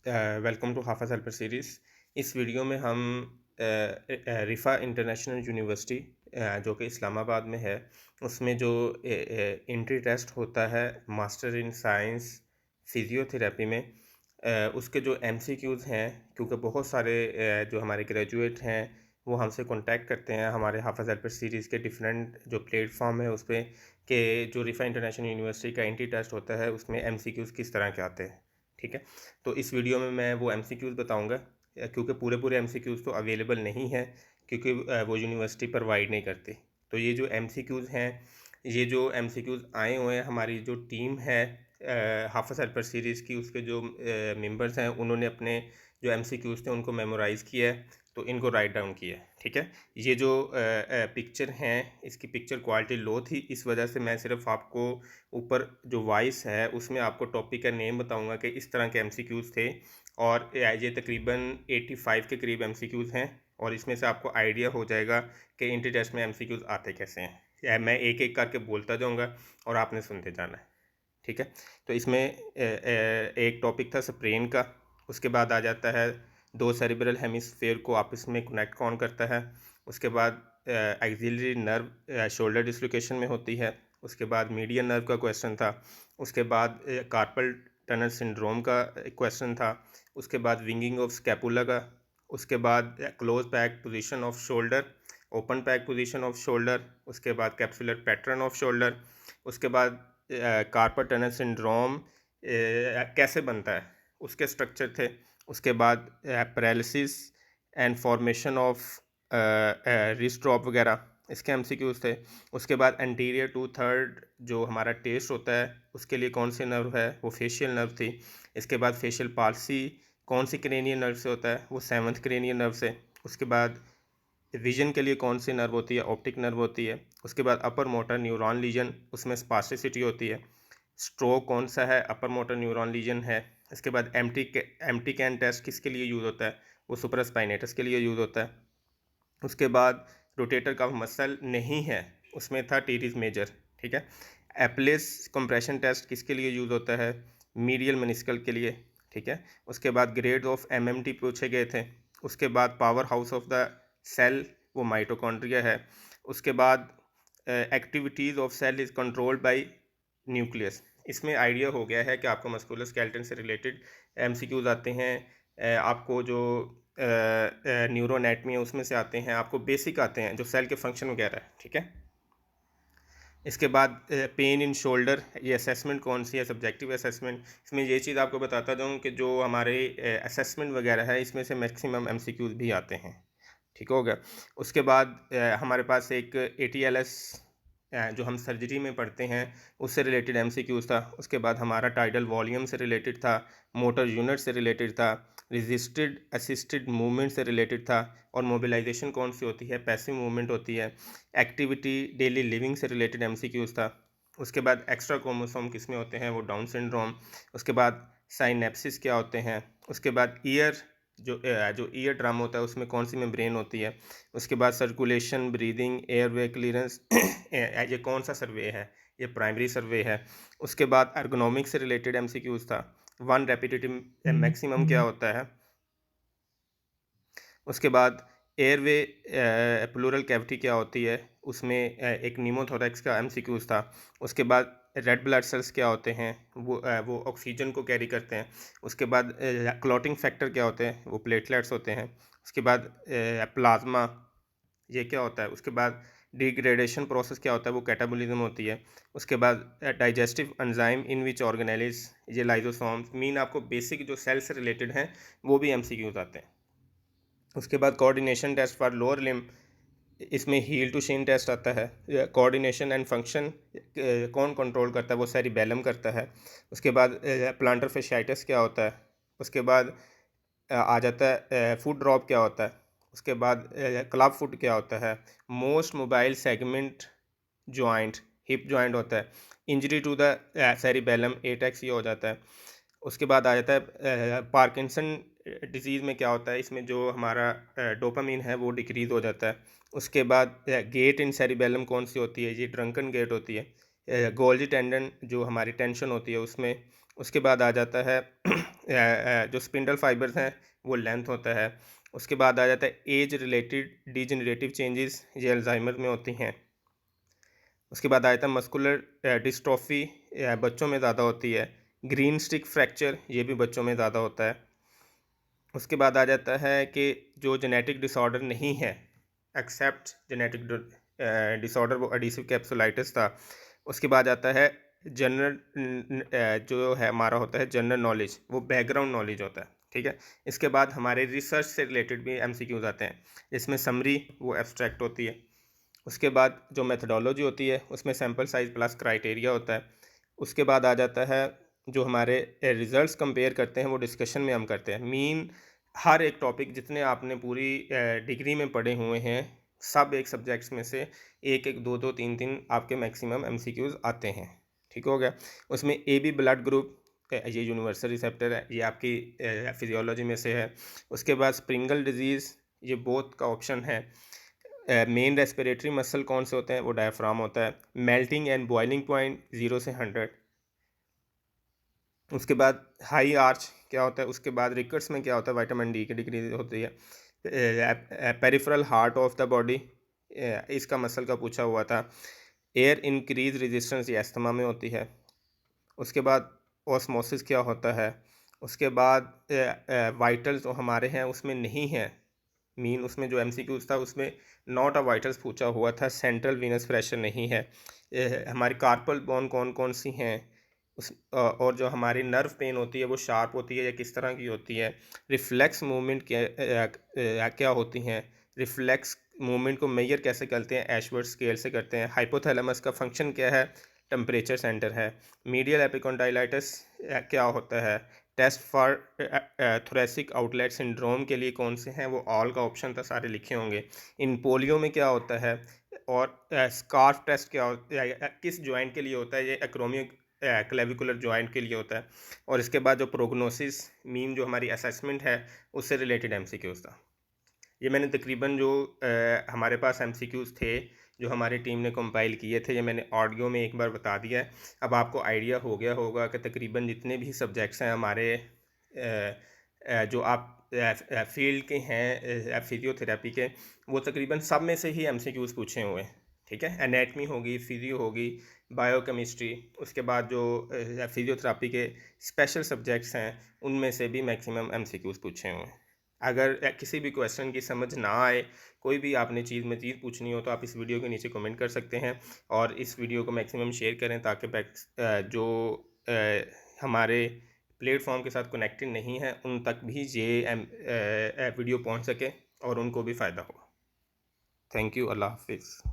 Welcome to हाफिज़ helper series. इस video में हम रिफ़ा इंटरनेशनल यूनिवर्सिटी जो कि इस्लामाबाद में है, उसमें जो एंट्री टेस्ट होता है मास्टर इन साइंस फिज़ियोथेरेपी में, उसके जो एमसीक्यूज़ हैं, क्योंकि बहुत सारे जो हमारे ग्रेजुएट हैं वो हमसे कांटेक्ट करते हैं हमारे हाफिज़ हेल्पर सीरीज़ के डिफरेंट जो प्लेटफॉर्म है उस पे, कि जो रिफ़ा इंटरनेशनल यूनिवर्सिटी का एंट्री टेस्ट होता है उसमें एमसीक्यूज़ किस तरह के आते हैं। ठीक है, तो इस वीडियो में मैं वो एमसीक्यूज़ बताऊंगा, क्योंकि पूरे एमसीक्यूज़ तो अवेलेबल नहीं है, क्योंकि वो यूनिवर्सिटी प्रोवाइड नहीं करती। तो ये जो एमसीक्यूज़ हैं, ये जो एमसीक्यूज़ आए हुए हैं, हमारी जो टीम है हाफिज़ हेल्पर सीरीज़ की, उसके जो मेंबर्स हैं उन्होंने अपने जो एमसीक्यूज़ थे उनको मेमोराइज़ किया है, तो इनको राइट डाउन किया है। ठीक है, ये जो पिक्चर हैं इसकी पिक्चर क्वालिटी लो थी, इस वजह से मैं सिर्फ आपको ऊपर जो वॉइस है उसमें आपको टॉपिक का नेम बताऊंगा कि इस तरह के एमसीक्यूज़ थे, और ये तकरीबन 85 के करीब एमसीक्यूज़ हैं, और इसमें से आपको आइडिया हो जाएगा कि एंट्री टेस्ट में एमसीक्यूज़ आते कैसे हैं। मैं एक एक करके बोलता जाऊंगा और आपने सुनते जाना है। ठीक है, तो इसमें एक टॉपिक था स्प्रेन का, उसके बाद आ जाता है दो सेरिब्रल हेमिस्फेयर को आपस में कनेक्ट कौन करता है, उसके बाद एक्सिलरी नर्व शोल्डर डिस्लोकेशन में होती है, उसके बाद मीडियन नर्व का क्वेश्चन था, उसके बाद कार्पल टनल सिंड्रोम का क्वेश्चन था, उसके बाद विंगिंग ऑफ स्कैपुला का, उसके बाद close pack position off shoulder, open pack position off shoulder, उसके बाद कैप्सुलर पैटर्न ऑफ शोल्डर, उसके बाद कार्पल टनल सिंड्रोम कैसे बनता है उसके स्ट्रक्चर थे, उसके बाद paralysis and formation of wrist drop वगैरह इसके एमसीक्यूज थे। उसके बाद एंटीरियर टू थर्ड जो हमारा टेस्ट होता है उसके लिए कौन सी नर्व है, वो फेशियल नर्व थी। इसके बाद फेशियल पाल्सी कौन सी क्रेनियल नर्व से होता है, वो सेवंथ क्रेनियल नर्व से। उसके बाद विजन के लिए कौन सी नर्व होती है, ऑप्टिक नर्व होती है। उसके बाद अपर मोटर न्यूरॉन लीजन, उसमें स्पास्टिसिटी होती है। स्ट्रोक कौन सा है, अपर मोटर न्यूरॉन लीजन है। इसके बाद एम्प्टी कैन टेस्ट किसके लिए यूज़ होता है, वो सुपरास्पाइनेटस के लिए यूज़ होता है। उसके बाद रोटेटर का मसल नहीं है, उसमें था टीरीज मेजर। ठीक है, एप्लेस कंप्रेशन टेस्ट किसके लिए यूज़ होता है, मीडियल मेनिस्कल के लिए। ठीक है, उसके बाद ग्रेड ऑफ एमएमटी पूछे गए थे। उसके बाद power house of the cell, वो माइटोकॉन्ड्रिया है। उसके बाद activities of cell is controlled by nucleus. इसमें आइडिया हो गया है कि आपको मस्कुलर स्केलेटन से रिलेटेड एमसीक्यूज आते हैं, आपको जो न्यूरोएनाटमी है उसमें से आते हैं, आपको बेसिक आते हैं जो सेल के फंक्शन वगैरह है। ठीक है, इसके बाद पेन इन शोल्डर, ये असेसमेंट कौन सी है, सब्जेक्टिव असेसमेंट। इसमें ये चीज़ आपको बताता जाऊँ कि जो हमारे असेसमेंट वगैरह है इसमें से मैक्सिमम एमसीक्यूज भी आते हैं। ठीक हो गया। उसके बाद हमारे पास एक ATLS जो हम सर्जरी में पढ़ते हैं उससे रिलेटेड एमसीक्यूज था। उसके बाद हमारा टाइडल वॉल्यूम से रिलेटेड था, मोटर यूनिट से रिलेटेड था, रेजिस्टेड असिस्टेड मूवमेंट से रिलेटेड था, और मोबिलाइजेशन कौन सी होती है, पैसिव मूवमेंट होती है। एक्टिविटी डेली लिविंग से रिलेटेड एमसीक्यूज था। उसके बाद एक्स्ट्रा क्रोमोसोम किस में होते हैं, वो डाउन सिंड्रोम। उसके बाद साइनेप्सिस क्या होते हैं। उसके बाद ईयर जो ईयर ड्रम होता है उसमें कौन सी मेम्ब्रेन होती है। उसके बाद सर्कुलेशन, ब्रीदिंग, एयरवे क्लियरेंस ये कौन सा सर्वे है, ये प्राइमरी सर्वे है। उसके बाद अर्गोनॉमिक्स से रिलेटेड एमसीक्यूज था, वन रेपिटेटिव मैक्सिमम क्या होता है। उसके बाद एयरवे प्लूरल कैविटी क्या होती है, उसमें एक नीमोथोरैक्स का एमसीक्यूज था। उसके बाद रेड ब्लड सेल्स क्या होते हैं, वो ऑक्सीजन को कैरी करते हैं। उसके बाद क्लॉटिंग फैक्टर क्या होते हैं, वो प्लेटलेट्स होते हैं। उसके बाद प्लाज्मा, ये क्या होता है। उसके बाद डिग्रेडेशन प्रोसेस क्या होता है, वो कैटाबोलिज्म होती है। उसके बाद digestive enzyme in which organelles, ये लाइजोसोम्स। मीन आपको बेसिक जो सेल से रिलेटेड हैं वो भी एमसीक्यूज आते हैं। उसके बाद coordination test for lower limb, इसमें हील टू शिन टेस्ट आता है। कोऑर्डिनेशन एंड फंक्शन कौन कंट्रोल करता है, वो सेरिबेलम करता है। उसके बाद प्लांटर फेशियाइटिस क्या होता है। उसके बाद आ जाता है फुट ड्रॉप क्या होता है। उसके बाद क्लब फुट क्या होता है। Most mobile segment joint hip joint होता है। इंजरी टू द सेरिबेलम एटेक्स ये हो जाता है। उसके बाद आ जाता है पार्किंसन डिजीज़ में क्या होता है, इसमें जो हमारा डोपामीन है वो डिक्रीज़ हो जाता है। उसके बाद गेट इन सेरिबेलम कौन सी होती है, ये ड्रंकन गेट होती है। गोल्जी टेंडन जो हमारी टेंशन होती है उसमें। उसके बाद आ जाता है जो स्पिंडल फाइबर्स हैं वो लेंथ होता है। उसके बाद आ जाता है एज रिलेटेड डिजेनरेटिव चेंजेस, ये अल्जाइमर में होती हैं। उसके बाद आ जाता है मस्कुलर डिस्ट्रॉफी, बच्चों में ज़्यादा होती है। ग्रीन स्टिक फ्रैक्चर, ये भी बच्चों में ज़्यादा होता है। उसके बाद आ जाता है कि जो जेनेटिक डिसऑर्डर नहीं है, एक्सेप्ट जेनेटिक डिसऑर्डर, वो एडिसिव कैप्सुलाइटिस था। उसके बाद आता है जनरल जो है हमारा होता है जनरल नॉलेज, वो बैकग्राउंड नॉलेज होता है, ठीक है। इसके बाद हमारे रिसर्च से रिलेटेड भी एमसीक्यूज आते हैं, जिसमें समरी वो एब्स्ट्रैक्ट होती है। उसके बाद जो मेथडोलॉजी होती है उसमें सैम्पल साइज प्लस क्राइटेरिया होता है। उसके बाद आ जाता है जो हमारे रिजल्ट्स कंपेयर करते हैं, वो डिस्कशन में हम करते हैं। मीन हर एक टॉपिक जितने आपने पूरी डिग्री में पढ़े हुए हैं, सब एक सब्जेक्ट्स में से एक एक दो दो तीन तीन आपके मैक्सिमम एमसीक्यूज आते हैं, ठीक हो गया। उसमें ए बी ब्लड ग्रुप, ये यूनिवर्सल रिसेप्टर है, ये आपकी फिजियोलॉजी में से है। उसके बाद स्प्रिंगल डिजीज़, ये बोथ का ऑप्शन है। मेन रेस्पिरेटरी मसल कौन से होते हैं, वो डायफ्राम होता है। मेल्टिंग एंड बॉइलिंग पॉइंट 0 से 100। उसके बाद हाई आर्च क्या होता है, उसके बाद रिकट्स में क्या होता है, विटामिन डी की डिग्री होती है। Peripheral heart of the body, इसका मसल का पूछा हुआ था। एयर इंक्रीज रेजिस्टेंस, ये अस्थमा में होती है। उसके बाद ऑस्मोसिस क्या होता है। उसके बाद वाइटल्स जो हमारे हैं उसमें नहीं है। मीन उसमें जो एमसीक्यूज था उसमें नॉट अ वाइटल्स पूछा हुआ था, सेंट्रल वीनस प्रेशर नहीं है। हमारी कार्पल बोन कौन कौन सी हैं, और जो हमारी नर्व पेन होती है वो शार्प होती है या किस तरह की होती है। रिफ्लेक्स मूवमेंट क्या होती हैं, रिफ्लेक्स मूवमेंट को मेजर कैसे करते हैं, एशवर्थ स्केल से करते हैं। हाइपोथैलेमस का फंक्शन क्या है, टेम्परेचर सेंटर है। मीडियल एपिकॉन्डाइलाइटिस क्या होता है। Test for thoracic outlet syndrome के लिए कौन से हैं, वो ऑल का ऑप्शन था, सारे लिखे होंगे। इन पोलियो में क्या होता है, और स्कार्फ टेस्ट क्या होता है, किस जॉइंट के लिए होता है, ये एक्रोमियो क्लेविकुलर जॉइंट के लिए होता है। और इसके बाद जो प्रोग्नोसिस मीन जो हमारी असेसमेंट है उससे रिलेटेड एमसीक्यूज था। ये मैंने तकरीबन जो हमारे पास एमसीक्यूज थे जो हमारी टीम ने कंपाइल किए थे, ये मैंने ऑडियो में एक बार बता दिया है। अब आपको आइडिया हो गया होगा कि तकरीबन जितने भी सब्जेक्ट्स हैं हमारे जो आप फील्ड के हैं फिजियोथेरेपी के, वो तकरीबन सब में से ही एमसीक्यूज पूछे हुए हैं, ठीक है। एनेटमी होगी, फिजियो होगी, बायोकेमिस्ट्री। उसके बाद जो फिजियोथेरेपी के स्पेशल सब्जेक्ट्स हैं उनमें से भी मैक्सिमम एमसीक्यूज पूछे हुए हैं। अगर किसी भी क्वेश्चन की समझ ना आए, कोई भी आपने चीज़ पूछनी हो, तो आप इस वीडियो के नीचे कमेंट कर सकते हैं। और इस वीडियो को मैक्सिमम शेयर करें ताकि जो हमारे प्लेटफॉर्म के साथ कनेक्टेड नहीं है उन तक भी ये वीडियो पहुंच सके और उनको भी फ़ायदा हो। Thank you. अल्लाह हाफिज़।